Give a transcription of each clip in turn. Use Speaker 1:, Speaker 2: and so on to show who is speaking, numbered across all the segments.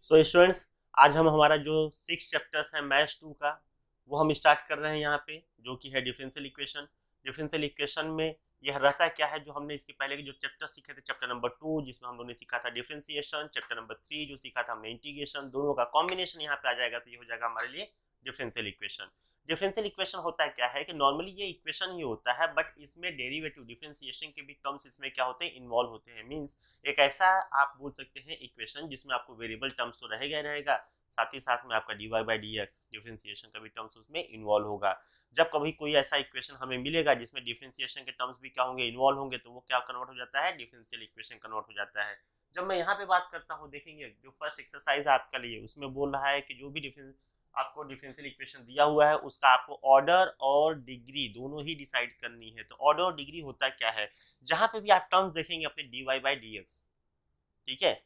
Speaker 1: So students, आज हम हमारा जो 6 चैप्टर्स है मैथ्स 2 का वो हम स्टार्ट कर रहे हैं यहाँ पे, जो कि है डिफरेंशियल इक्वेशन। डिफरेंशियल इक्वेशन में यह रहता क्या है, जो हमने इसके पहले के जो चैप्टर सीखे थे, चैप्टर नंबर 2 जिसमें हम लोगों ने सीखा था डिफरेंशिएशन, चैप्टर नंबर 3 जो सीखा था हमने इंटीग्रेशन, दोनों का कॉम्बिनेशन यहाँ पे आ जाएगा, तो ये हो जाएगा हमारे लिए डिफरेंशियल इक्वेशन। डिफरेंशियल इक्वेशन होता क्या है कि नॉर्मली ये इक्वेशन ही होता है, बट इसमें डेरिवेटिव डिफरेंशिएशन के भी टर्म्स इसमें क्या होते हैं, इन्वॉल्व होते हैं। मींस एक ऐसा आप बोल सकते हैं इक्वेशन जिसमें आपको वेरिएबल टर्म्स तो रहेगा ही रहेगा, साथ ही साथ में आपका d y by d x differentiation का भी टर्म्स उसमें इन्वॉल्व होगा। जब कभी कोई ऐसा इक्वेशन हमें मिलेगा जिसमें डिफरेंशिएशन के टर्म्स भी क्या होंगे, इन्वॉल्व होंगे, तो वो क्या कन्वर्ट हो जाता है, डिफरेंशियल इक्वेशन कन्वर्ट हो जाता है। जब मैं यहाँ पे बात करता हूँ, देखेंगे जो फर्स्ट एक्सरसाइज आपका लिए उसमें बोल रहा है कि जो भी डिफरेंस आपको डिफरेंशियल इक्वेशन दिया हुआ है उसका आपको ऑर्डर और डिग्री दोनों ही डिसाइड करनी है। तो ऑर्डर और डिग्री होता क्या है, जहां पे भी आप टर्म्स देखेंगे अपने d y by d x, ठीक है,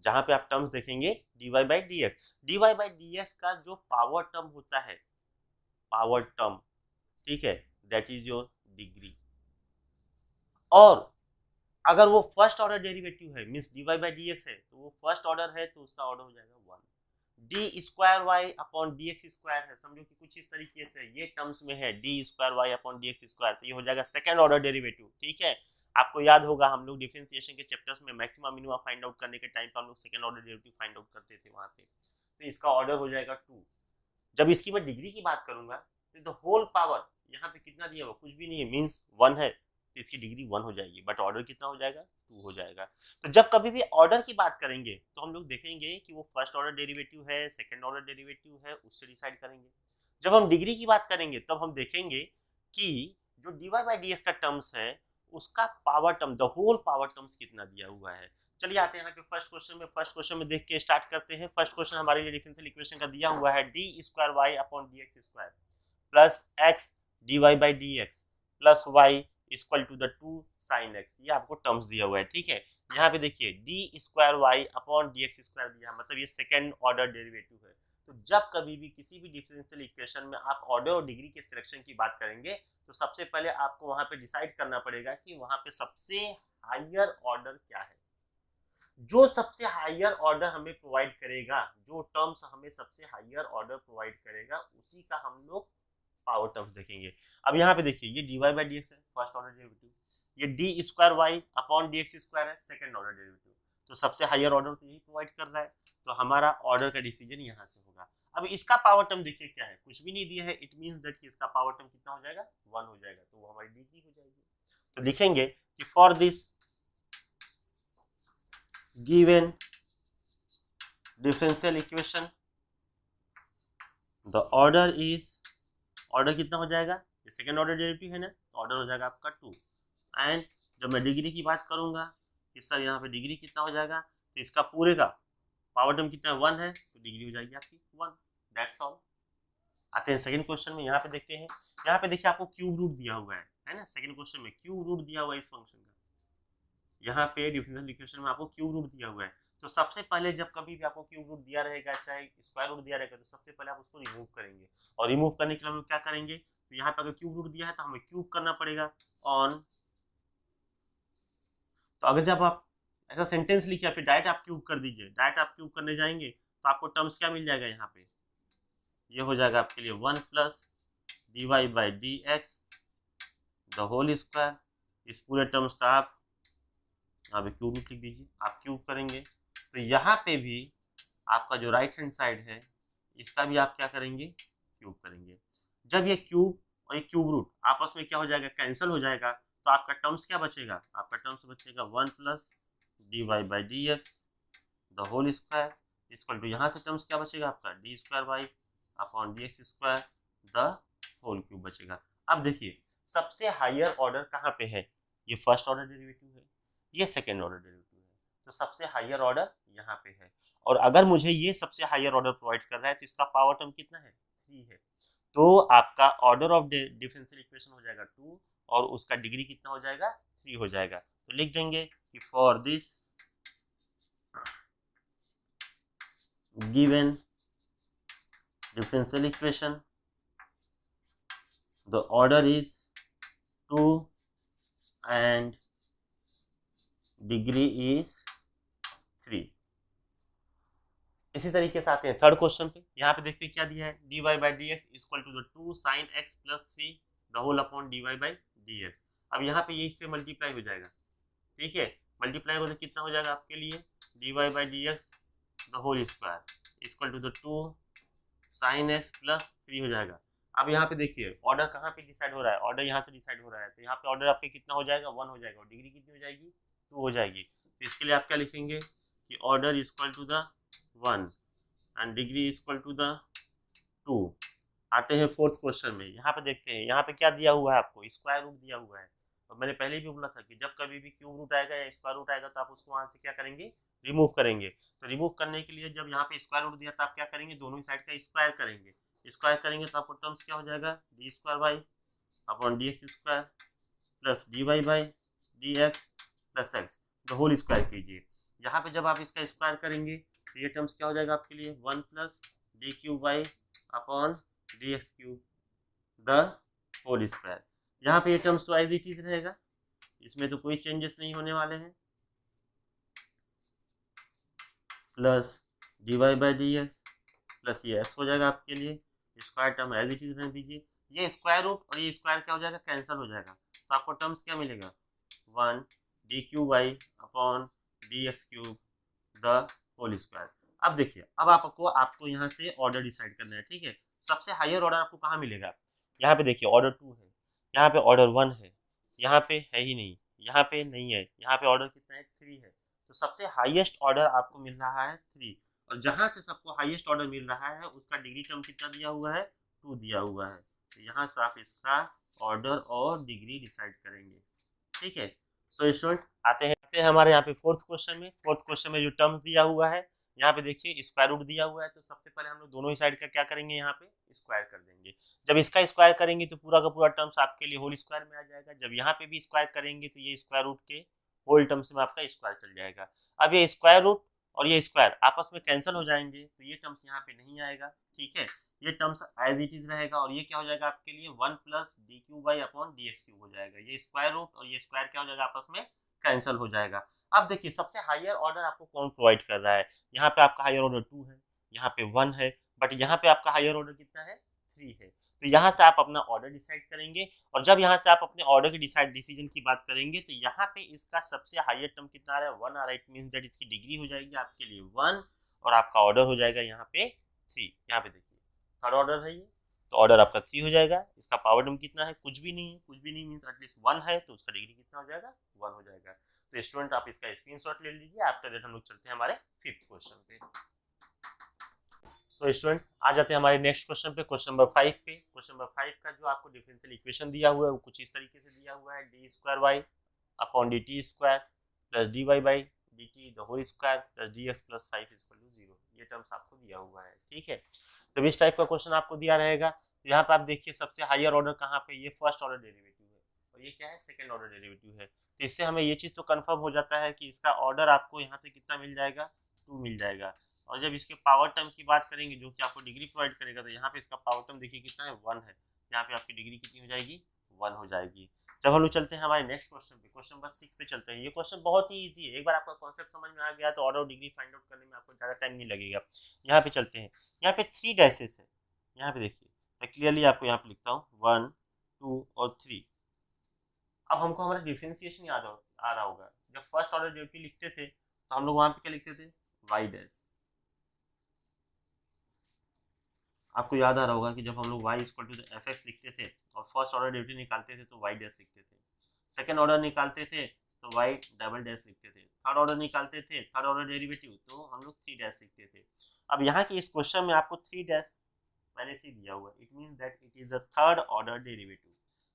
Speaker 1: जहां पे आप टर्म्स देखेंगे d y by d x, d y by d x का जो पावर टर्म होता है, पावर टर्म, ठीक है, दैट इज योर डिग्री। और अगर वो फर्स्ट ऑर्डर डेरिवेटिव है, means d y by d x है, तो वो फर्स्ट ऑर्डर है तो उसका ऑर्डर हो जाएगा 1। D square Y upon D x square है, समझो कि कुछ इस तरीके से ये टर्म्स में है, d square Y upon D x square, तो ये हो जाएगा सेकंड ऑर्डर डेरिवेटिव। ठीक है, आपको याद होगा हम लोग डिफरेंशिएशन के चैप्टर्स में मैक्सिमम मिनिमम फाइंड आउट करने के टाइम पर हम लोग second order derivative find out करते थे वहां पे, तो इसका ऑर्डर हो जाएगा 2। जब इसकी मैं डिग्री की बात करूंगा तो द होल पावर यहाँ पे कितना दिया हुआ, कुछ भी नहीं है, मीन्स 1 है, तो इसकी डिग्री 1 हो जाएगी, बट ऑर्डर कितना हो जाएगा, 2 हो जाएगा। तो जब कभी भी ऑर्डर की बात करेंगे तो हम लोग देखेंगे कि वो फर्स्ट ऑर्डर डेरिवेटिव है, सेकंड ऑर्डर डेरिवेटिव है, उससे डिसाइड करेंगे। जब हम डिग्री की बात करेंगे तब हम देखेंगे कि जो d y by d s का टर्म्स है उसका power term, the whole power terms कितना दिया हुआ है। चलिए आते हैं यहाँ पे फर्स्ट क्वेश्चन में देख के स्टार्ट करते हैं। फर्स्ट क्वेश्चन हमारे लिए डिफरेंशियल इक्वेशन का दिया हुआ है, d square Y upon D x square plus x d y by d x plus y equal to the 2 sine x, ये आपको टर्म्स दिया हुआ है। ठीक है, यहाँ पे देखिए d square Y upon D x square दिया, मतलब ये सेकेंड ऑर्डर डेरिवेटिव है। तो जब कभी भी किसी भी डिफरेंशियल इक्वेशन में आप ऑर्डर और डिग्री के सिलेक्शन की बात करेंगे तो सबसे पहले आपको वहां पे डिसाइड करना पड़ेगा कि वहां पे सबसे हायर ऑर्डर क्या है। जो सबसे हायर ऑर्डर हमें प्रोवाइड करेगा, जो टर्म्स हमें सबसे हायर ऑर्डर प्रोवाइड करेगा, उसी का हम लोग पावर टर्म्स देखेंगे। अब यहाँ पे देखिए ये d y by d x है फर्स्ट ऑर्डर डेरिवेटिव, ये d square Y upon D x square है सेकंड ऑर्डर डेरिवेटिव, तो सबसे हायर ऑर्डर तो यही प्रोवाइड कर रहा है, तो हमारा ऑर्डर का डिसीजन यहाँ से होगा। अब इसका पावर टर्म देखिए क्या है, कुछ भी नहीं दिया है, इट मीन्स दैट इसका पावर टर्म कितना हो जाएगा, 1 हो जाएगा, तो वो हमारी डिग्री हो जाएगी। तो लिखेंगे कि for this given differential equation the order is, order कितना हो जाएगा, ये सेकेंड ऑर्डर डेरिवेटिव है ना, तो ऑर्डर हो जाएगा आपका 2। एंड जब मैं डिग्री की बात करूंगा कि सर यहाँ पे डिग्री कितना हो जाएगा, तो इसका पूरे का पावर टर्म कितना 1 है, तो डिग्री हो जाएगी आपकी 1। That's all. आते हैं सेकंड क्वेश्चन में, यहाँ पे देखते हैं, यहाँ पे देखिए आपको क्यूब रूट दिया हुआ है ना, सेकंड क्वेश्चन में क्यूब रूट दिया हुआ है इस फंक्शन का, यहाँ पे डिफरेंशियल इक्वेशन में आपको क्यूब रूट दिया हुआ है। तो सबसे पहले जब कभी भी आपको क्यूब रूट दिया रहेगा, चाहे स्क्वायर रूट दिया रहेगा, तो सबसे पहले आप उसको रिमूव करेंगे, और रिमूव करने के लिए हम लोग क्या करेंगे, तो यहाँ पे अगर क्यूब रूट दिया है तो हमें क्यूब करना पड़ेगा ऑन। तो अगर जब आप ऐसा सेंटेंस लिखिए फिर डायरेक्ट आप क्यूब कर दीजिए, डायरेक्ट आप क्यूब करने जाएंगे तो आपको टर्म्स क्या मिल जाएगा, यहाँ पे ये हो जाएगा आपके लिए 1 plus d y by d x the whole square, इस पूरे टर्म्स का आप यहाँ पे क्यूब रूट लिख दीजिए, आप क्यूब करेंगे तो यहाँ पे भी आपका जो राइट हैंड साइड है इसका भी आप क्या करेंगे, क्यूब करेंगे। जब ये क्यूब और ये क्यूब रूट आपस में क्या हो जाएगा, कैंसिल हो जाएगा, तो आपका टर्म्स क्या बचेगा, आपका टर्म्स बचेगा 1 plus d y by d x the whole square equal to, यहाँ से टर्म्स क्या बचेगा आपका, D square Y upon D x square the whole cube बचेगा। अब देखिए सबसे हायर ऑर्डर कहाँ पे है, ये फर्स्ट ऑर्डर डेरिवेटिव है, ये सेकेंड ऑर्डर डेरिवेटिव है, तो सबसे हायर ऑर्डर यहाँ पे है। और अगर मुझे ये सबसे हायर ऑर्डर प्रोवाइड कर रहा है तो इसका पावर टर्म कितना है, 3 है, तो आपका ऑर्डर ऑफ डिफरेंशियल इक्वेशन हो जाएगा 2 और उसका डिग्री कितना हो जाएगा, 3 हो जाएगा। तो लिख देंगे कि for this given differential equation the order is 2 and degree is 3। इसी तरीके से आते हैं थर्ड क्वेश्चन पे। यहाँ पे देखते हैं क्या दिया है, dy by d x equal to the 2 sine x plus 3 the whole upon dy by d x. अब यहाँ पे ये इससे मल्टीप्लाई हो जाएगा, ठीक है, मल्टीप्लाई हो तो कितना हो जाएगा आपके लिए, dy by d x the whole square equal to the 2 sine x plus 3 हो जाएगा। अब यहाँ पे देखिए ऑर्डर कहाँ पे डिसाइड हो रहा है, ऑर्डर यहाँ से डिसाइड हो रहा है, तो यहाँ पे ऑर्डर आपके कितना हो जाएगा, 1 हो जाएगा, और डिग्री कितनी हो जाएगी, 2 हो जाएगी। तो इसके लिए आप क्या लिखेंगे कि order equal to the 1 and degree equal to the 2। आते हैं फोर्थ क्वेश्चन में। यहाँ पे देखते हैं, यहाँ पे क्या दिया हुआ है आपको, स्क्वायर रूट दिया हुआ है। और मैंने पहले भी बोला था कि जब कभी भी क्यूब रूट आएगा या स्क्वायर रूट आएगा तो आप उसको वहाँ से क्या करेंगे, रिमूव करेंगे। तो रिमूव करने के लिए जब यहाँ पे स्क्वायर रूट दिया तो आप क्या करेंगे, दोनों ही साइड का स्क्वायर करेंगे। स्क्वायर करेंगे तो आपको टर्म्स क्या हो जाएगा, d square by upon D x square plus d y by d x plus x the whole square कीजिए। यहाँ पे जब आप इसका स्क्वायर करेंगे तो ये टर्म्स क्या हो जाएगा आपके लिए, 1 plus d cube y upon D x cube the whole square. यहाँ पे ये टर्म्स तो एज इट इज रहेगा, इसमें तो कोई चेंजेस नहीं होने वाले हैं, plus d y by d x plus ये एक्स हो जाएगा आपके लिए, square term as it is रहने दीजिए। ये स्क्वायर रूट और ये स्क्वायर क्या हो जाएगा, कैंसिल हो जाएगा, तो आपको टर्म्स क्या मिलेगा, 1 d cube y upon D x cube the whole square. अब देखिए, अब आपको यहाँ से ऑर्डर डिसाइड करना है, ठीक है। सबसे हायर ऑर्डर आपको कहाँ मिलेगा, यहाँ पे देखिए ऑर्डर 2 है, यहाँ पे ऑर्डर 1 है, यहाँ पे है ही नहीं, यहाँ पे नहीं है, यहाँ पे ऑर्डर कितना है, 3 है। तो सबसे हाईएस्ट ऑर्डर आपको मिल रहा है 3, और जहाँ से सबको हाईएस्ट ऑर्डर मिल रहा है उसका डिग्री टर्म कितना दिया हुआ है, 2 दिया हुआ है। तो यहाँ से आप इसका ऑर्डर और डिग्री डिसाइड करेंगे, ठीक है। सो स्टूडेंट आते हैं हमारे यहाँ पे फोर्थ क्वेश्चन में। फोर्थ क्वेश्चन में जो टर्म दिया हुआ है, यहाँ पे देखिए स्क्वायर रूट दिया हुआ है, तो सबसे पहले हम लोग दोनों ही साइड का क्या करेंगे, यहाँ पे स्क्वायर कर देंगे। जब इसका स्क्वायर करेंगे तो पूरा का पूरा टर्म्स आपके लिए होल स्क्वायर में आ जाएगा। जब यहाँ पे भी स्क्वायर करेंगे तो ये स्क्वायर रूट के होल टर्म्स में आपका स्क्वायर चल जाएगा। अब ये स्क्वायर रूट और ये स्क्वायर आपस में कैंसिल हो जाएंगे, तो ये टर्म्स यहाँ पे नहीं आएगा, ठीक है। ये टर्म्स एज इट इज रहेगा, और ये क्या हो जाएगा आपके लिए, 1 plus d cube y upon D x cube हो जाएगा। ये स्क्वायर रूट और ये स्क्वायर क्या हो जाएगा, आपस में कैंसिल हो जाएगा। अब देखिए सबसे हायर ऑर्डर आपको कौन प्रोवाइड कर रहा है, यहाँ पे आपका हायर ऑर्डर 2 है, यहाँ पे 1 है, बट यहाँ पे आपका हायर ऑर्डर कितना है, 3 है। तो यहाँ से आप अपना ऑर्डर डिसाइड करेंगे, और जब यहाँ से आप अपने ऑर्डर की डिसीजन की बात करेंगे तो यहाँ पे इसका सबसे हायर टर्म कितना आ रहा है, 1 आ रहा है। इट मींस दैट इसकी डिग्री हो जाएगी आपके लिए 1, और आपका ऑर्डर हो जाएगा यहाँ पे 3। यहाँ पे देखिए थर्ड ऑर्डर है ये, तो ऑर्डर आपका 3 हो जाएगा। इसका पावर टर्म कितना है, कुछ भी नहीं है, कुछ भी नहीं मींस एटलीस्ट 1 है, तो उसका डिग्री कितना हो जाएगा, 1 हो जाएगा। तो स्टूडेंट आप इसका स्क्रीनशॉट ले लीजिए। आफ्टर दैट हम लोग चलते हैं हमारे फिफ्थ क्वेश्चन पे। सो स्टूडेंट आ जाते हैं हमारे नेक्स्ट क्वेश्चन पे, क्वेश्चन नंबर 5 पे। क्वेश्चन नंबर 5 का जो आपको डिफरेंशियल इक्वेशन दिया हुआ है वो कुछ इस तरीके से दिया हुआ है, d square Y upon d t square plus d y by d t the whole square plus d x plus 5 equal to 0। ये टर्म्स आपको दिया हुआ है, ठीक है। तो इस टाइप का क्वेश्चन आपको दिया रहेगा। तो यहाँ पे आप देखिए सबसे हायर ऑर्डर कहाँ पे, ये फर्स्ट ऑर्डर डेरिवेटिव है, और ये क्या है, सेकेंड ऑर्डर डेरिवेटिव है। तो इससे हमें ये चीज़ तो कंफर्म हो जाता है कि इसका ऑर्डर आपको यहाँ से कितना मिल जाएगा, 2 मिल जाएगा। और जब इसके पावर टर्म की बात करेंगे जो कि आपको डिग्री प्रोवाइड करेगा, तो यहाँ पे इसका पावर टर्म देखिए कितना है, 1 है। यहाँ पे आपकी डिग्री कितनी हो जाएगी, 1 हो जाएगी। जब हम लोग चलते हैं हमारे नेक्स्ट क्वेश्चन पे, क्वेश्चन नंबर 6 पे चलते हैं। ये क्वेश्चन बहुत ही इजी है, एक बार आपका कॉन्सेप्ट समझ में आ गया तो ऑर्डर और डिग्री फाइंड आउट करने में आपको ज़्यादा टाइम नहीं लगेगा। यहाँ पे चलते हैं, यहाँ पे 3 डैशेस है। यहाँ पे देखिए मैं क्लियरली आपको यहाँ पे लिखता हूँ 1 2 और 3। अब हमको हमारा डिफरेंशिएशन याद आ रहा होगा, जब फर्स्ट ऑर्डर डेरिवेटिव लिखते थे तो हम लोग वहाँ पे क्या लिखते थे, वाई डैश। आपको याद आ रहा होगा कि जब हम लोग y equal to f x लिखते थे और फर्स्ट ऑर्डर डेरिवेटिव निकालते थे तो y डैश लिखते थे, सेकंड ऑर्डर निकालते थे तो y डबल डैश लिखते थे, थर्ड ऑर्डर निकालते थे थर्ड ऑर्डर डेरिवेटिव तो हम लोग 3 डैश लिखते थे। अब यहाँ की इस क्वेश्चन में आपको 3 डैश पहले से दिया हुआ है, it means that it is the third order derivative.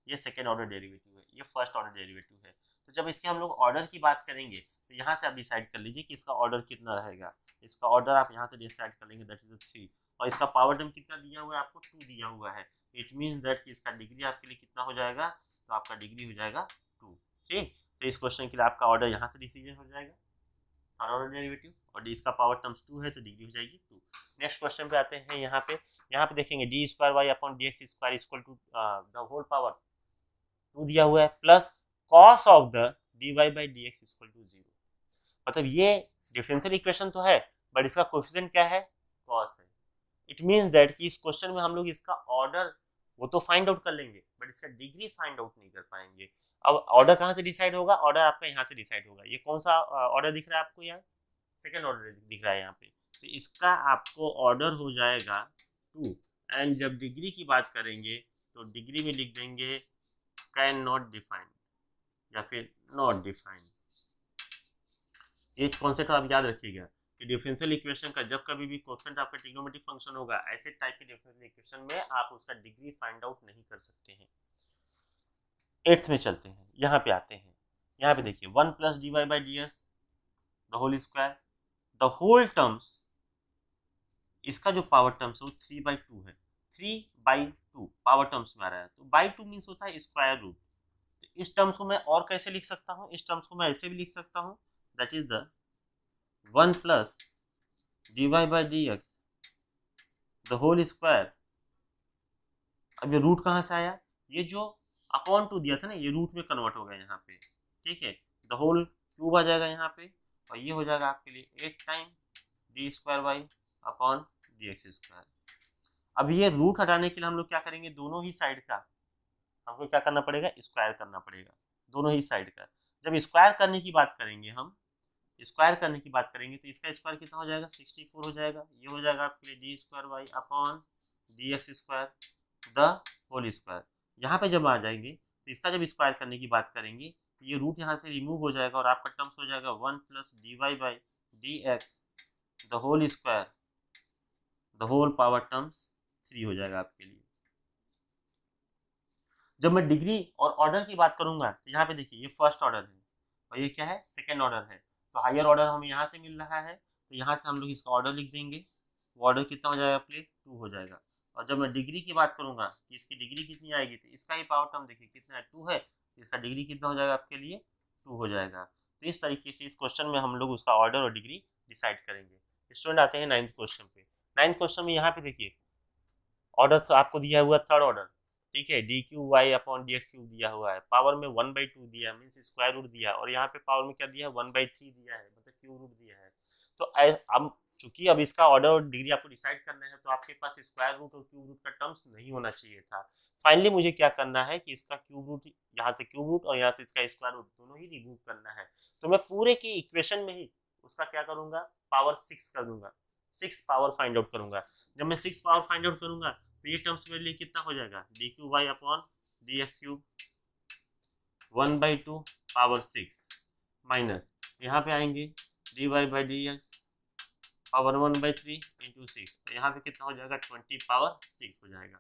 Speaker 1: ये सेकेंड ऑर्डर डेरिवेटिव है, ये फर्स्ट ऑर्डर डेरिवेटिव है। तो जब इसके हम लोग ऑर्डर की बात करेंगे तो यहाँ से आप डिसाइड कर लीजिए कि इसका ऑर्डर कितना रहेगा। इसका ऑर्डर आप यहाँ से डिसाइड कर लेंगे, दैट इज 3, और इसका पावर टर्म कितना दिया हुआ है, आपको 2 दिया हुआ है। इट मीन्स दैट कि इसका डिग्री आपके लिए कितना हो जाएगा, तो आपका डिग्री हो जाएगा 2, ठीक। तो इस क्वेश्चन के लिए आपका ऑर्डर यहाँ से डिसीजन हो जाएगा, थर्ड ऑर्डर डेरिवेटिव, और इसका पावर टर्म्स 2 है तो डिग्री हो जाएगी 2। नेक्स्ट क्वेश्चन पे आते हैं। यहाँ पे देखेंगे d square Y upon D x square equal to the whole power 2 दिया हुआ है plus cos of the d y by d x equal to 0। मतलब ये डिफरेंशियल इक्वेशन तो है, बट इसका कोएफिशिएंट क्या है, कॉस है। इट मीन्स दैट कि इस क्वेश्चन में हम लोग इसका ऑर्डर वो तो फाइंड आउट कर लेंगे बट इसका डिग्री फाइंड आउट नहीं कर पाएंगे। अब ऑर्डर कहाँ से डिसाइड होगा, ऑर्डर आपका यहाँ से डिसाइड होगा। ये कौन सा ऑर्डर दिख रहा है आपको, यहाँ सेकेंड ऑर्डर दिख रहा है यहाँ पे, तो इसका आपको ऑर्डर हो जाएगा 2। एंड जब डिग्री की बात करेंगे तो डिग्री में लिख देंगे कैन नॉट डिफाइन या फिर नॉट डिफाइन। एक कॉन्सेप्ट आप याद रखिएगा कि डिफरेंशियल इक्वेशन का जब कभी भी क्वेश्चन आपका ट्रिग्नोमेट्रिक फंक्शन होगा, ऐसे टाइप के डिफरेंशियल इक्वेशन में आप उसका डिग्री फाइंड आउट नहीं कर सकते हैं। 8th में चलते हैं, यहाँ पे आते हैं। यहाँ पे देखिए 1 plus dy by d s the whole square, the whole terms, इसका जो पावर टर्म्स है वो 3/2 है। 3/2 पावर टर्म्स में आ रहा है, तो बाई 2 मीन्स होता है स्क्वायर रूट। तो इस टर्म्स को मैं और कैसे लिख सकता हूँ, इस टर्म्स को मैं ऐसे भी लिख सकता हूँ, that is the 1 plus dy by d x the whole square. अब ये रूट कहाँ से आया, ये जो अपॉन 2 दिया था ना, ये रूट में कन्वर्ट हो गया यहाँ पे, ठीक है। द होल क्यूब आ जाएगा यहाँ पे, और ये हो जाएगा आपके लिए 8 time D square by upon D x square. अब ये रूट हटाने के लिए हम लोग क्या करेंगे, दोनों ही साइड का हमको क्या करना पड़ेगा, स्क्वायर करना पड़ेगा, दोनों ही साइड का। जब स्क्वायर करने की बात करेंगे हम, स्क्वायर करने की बात करेंगे तो इसका स्क्वायर कितना हो जाएगा, 64 हो जाएगा। ये हो जाएगा आपके लिए d square by upon D x square the whole square. यहाँ पे जब आ जाएंगे तो इसका जब स्क्वायर करने की बात करेंगे तो ये रूट यहाँ से रिमूव हो जाएगा और आपका टर्म्स हो जाएगा 1 plus d y by d x the whole square, the whole power terms 3 हो जाएगा आपके लिए। जब मैं डिग्री और ऑर्डर की बात करूंगा तो यहाँ पे देखिए ये फर्स्ट ऑर्डर है और ये क्या है, सेकेंड ऑर्डर है। तो हायर ऑर्डर हमें यहाँ से मिल रहा है, तो यहाँ से हम लोग इसका ऑर्डर लिख देंगे। वो ऑर्डर कितना हो जाएगा प्लीज, 2 हो जाएगा। और जब मैं डिग्री की बात करूंगा कि इसकी डिग्री कितनी आएगी, तो इसका ही पावर टर्म देखिए कितना है, 2 है, इसका डिग्री कितना हो जाएगा आपके लिए, 2 हो जाएगा। तो इस तरीके से इस क्वेश्चन में हम लोग उसका ऑर्डर और डिग्री डिसाइड करेंगे। स्टूडेंट आते हैं 9th क्वेश्चन पे। 9th क्वेश्चन में यहाँ पे देखिए ऑर्डर तो आपको दिया हुआ थर्ड ऑर्डर, ठीक है, d cube y upon D x cube दिया हुआ है, पावर में 1/2 दिया है, मीन्स स्क्वायर रूट दिया है, और यहाँ पे पावर में क्या दिया है, 1/3 दिया है, मतलब क्यूब रूट दिया है। तो अब चूंकि अब इसका ऑर्डर और डिग्री आपको डिसाइड करना है, तो आपके पास स्क्वायर रूट और क्यूब रूट का टर्म्स नहीं होना चाहिए था। फाइनली मुझे क्या करना है कि इसका क्यूब रूट, यहाँ से क्यूब रूट और यहाँ से इसका स्क्वायर रूट दोनों ही रिमूव करना है। तो मैं पूरे की इक्वेशन में ही उसका क्या करूंगा, पावर 6 कर दूंगा, 6 पावर फाइंड आउट करूंगा। जब मैं 6 पावर फाइंड आउट करूंगा तो ये टर्म्स मेरे लिए कितना हो जाएगा, d cube y upon D x cube 1/2 power 6 minus यहाँ पे आएंगे d y by d x power 1/3 into 6, यहाँ पे कितना हो जाएगा, 20 पावर 6 हो जाएगा।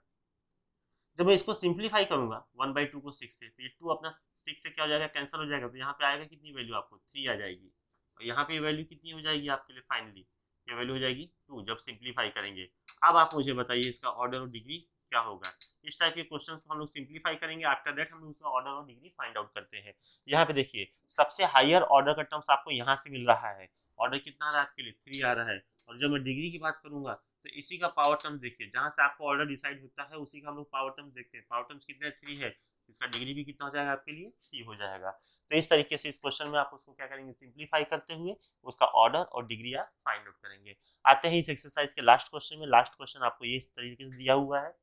Speaker 1: जब मैं इसको सिंप्लीफाई करूंगा 1/2 को 6 से, तो ये 2 अपना 6 से क्या हो जाएगा, कैंसिल हो जाएगा। तो यहाँ पे आएगा कितनी वैल्यू, आपको 3 आ जाएगी, और यहाँ पे वैल्यू कितनी हो जाएगी आपके लिए, फाइनली ये वैल्यू हो जाएगी 2 जब सिंप्लीफाई करेंगे। अब आप मुझे बताइए इसका ऑर्डर और डिग्री क्या होगा। इस टाइप के क्वेश्चंस को हम लोग सिंप्लीफाई करेंगे, आफ्टर दैट हम लोग उसका ऑर्डर और डिग्री फाइंड आउट करते हैं। यहाँ पे देखिए सबसे हायर ऑर्डर का टर्म्स आपको यहाँ से मिल रहा है, ऑर्डर कितना आ रहा है आपके लिए, 3 आ रहा है। और जब मैं डिग्री की बात करूंगा तो इसी का पावर टर्म्स देखिए, जहाँ से आपको ऑर्डर डिसाइड होता है उसी का हम लोग पावर टर्म्स देखते हैं। पावर टर्म्स कितने, 3 है, इसका डिग्री भी कितना हो जाएगा आपके लिए, 3 हो जाएगा। तो इस तरीके से इस क्वेश्चन में आप उसको क्या करेंगे, सिंप्लीफाई करते हुए उसका ऑर्डर और डिग्री आप फाइंड आउट करेंगे। आते हैं इस एक्सरसाइज के लास्ट क्वेश्चन में। लास्ट क्वेश्चन आपको ये इस तरीके से दिया हुआ है।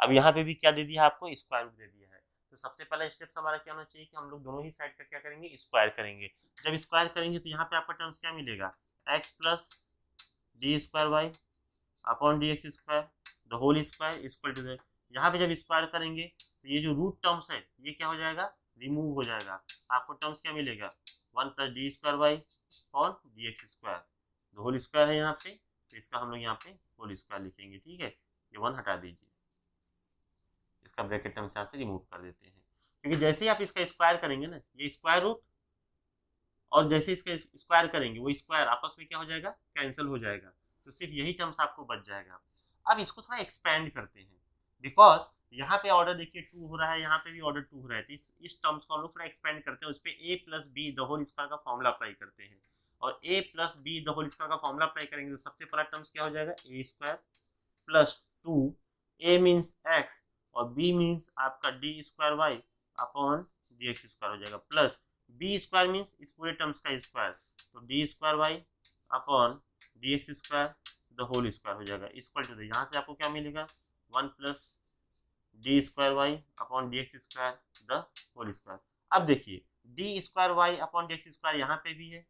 Speaker 1: अब यहाँ पे भी क्या दे दिया आपको, स्क्वायर रूट दे दिया है। तो सबसे पहला स्टेप हमारा क्या होना चाहिए कि हम लोग दोनों ही साइड का क्या करेंगे, स्क्वायर करेंगे। जब स्क्वायर करेंगे तो यहाँ पे आपका टर्म्स क्या मिलेगा, x plus d square Y upon D x square the whole square equal to that. यहाँ पे जब स्क्वायर करेंगे तो ये जो रूट टर्म्स है ये क्या हो जाएगा, रिमूव हो जाएगा। आपको टर्म्स क्या मिलेगा, 1 plus d square Y upon D x square the whole square है यहाँ पे, तो इसका हम लोग यहाँ पे होल स्क्वायर लिखेंगे, ठीक है। ये 1 हटा दीजिए, इसका ब्रैकेट टर्म्स यहाँ से रिमूव कर देते हैं, क्योंकि जैसे ही आप इसका स्क्वायर करेंगे ना, ये स्क्वायर रूट और जैसे इसका स्क्वायर करेंगे वो स्क्वायर आपस में क्या हो जाएगा, कैंसिल हो जाएगा। तो सिर्फ यही टर्म्स आपको बच जाएगा। अब इसको थोड़ा एक्सपेंड करते हैं, बिकॉज यहाँ पे ऑर्डर देखिए 2 हो रहा है, यहाँ पे भी ऑर्डर 2 हो रहा है, तो इस टर्म्स को हम लोग थोड़ा एक्सपेंड करते हैं। उस पर A plus B the whole square का फॉर्मूला अप्लाई करते हैं, और A plus B the whole square का फॉर्मूला अप्लाई करेंगे तो सबसे पहला टर्म्स क्या हो जाएगा, A square plus 2, A means X और बी मीन्स आपका D square Y upon D x square हो जाएगा, प्लस बी स्क्वायर मीन्स इस पूरे टर्म्स का स्क्वायर, तो d square Y upon D x square the whole square हो जाएगा इक्वल टू यहाँ से आपको क्या मिलेगा 1 plus d square Y upon D x square the whole square. अब देखिए d square Y upon D x square यहाँ पे भी है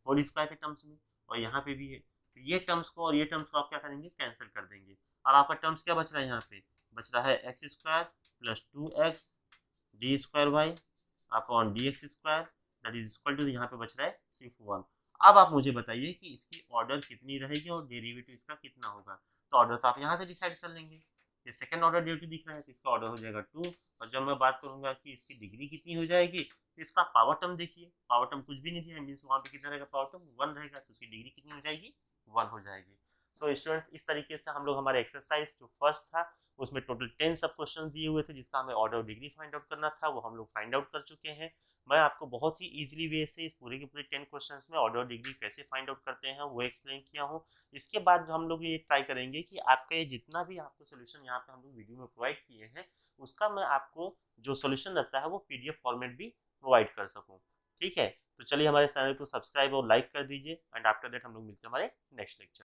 Speaker 1: होल स्क्वायर के टर्म्स में और यहाँ पे भी है, तो ये टर्म्स को और ये टर्म्स को आप क्या करेंगे कैंसिल कर देंगे। और आपका टर्म्स क्या बच रहा है यहाँ पे बच रहा है x square plus 2x d square Y upon D x square that is equal to यहाँ पे बच रहा है सिर्फ 1। अब आप मुझे बताइए कि इसकी ऑर्डर कितनी रहेगी और डेरिवेटिव इसका कितना होगा। तो ऑर्डर तो आप यहाँ से डिसाइड कर लेंगे, ये सेकंड ऑर्डर डेरिवेटिव दिख रहा है तो इसका ऑर्डर हो जाएगा 2। और जब मैं बात करूंगा कि इसकी डिग्री कितनी हो जाएगी तो इसका पावर टर्म देखिए, पावर टर्म कुछ भी नहीं दिया मीन्स वहाँ पे कितना रहेगा पावर टर्म 1 रहेगा, तो उसकी डिग्री कितनी हो जाएगी 1 हो जाएगी। सो स्टूडेंट इस तरीके से हम लोग हमारे एक्सरसाइज जो फर्स्ट था उसमें टोटल 10 सब क्वेश्चन दिए हुए थे जिसका हमें ऑर्डर डिग्री फाइंड आउट करना था, वो हम लोग फाइंड आउट कर चुके हैं। मैं आपको बहुत ही इजीली वे से इस पूरे के पूरे 10 क्वेश्चंस में ऑर्डर डिग्री कैसे फाइंड आउट करते हैं वो एक्सप्लेन किया हूँ। इसके बाद हम लोग ये ट्राई करेंगे कि आपका ये जितना भी आपको सोल्यूशन यहाँ पे हम लोग वीडियो में प्रोवाइड किए हैं उसका मैं आपको जो सोल्यूशन रहता है वो पीडीएफ फॉर्मेट भी प्रोवाइड कर सकूँ। ठीक है, तो चलिए हमारे चैनल को सब्सक्राइब और लाइक कर दीजिए एंड आफ्टर दैट हम लोग मिलते हैं हमारे नेक्स्ट लेक्चर।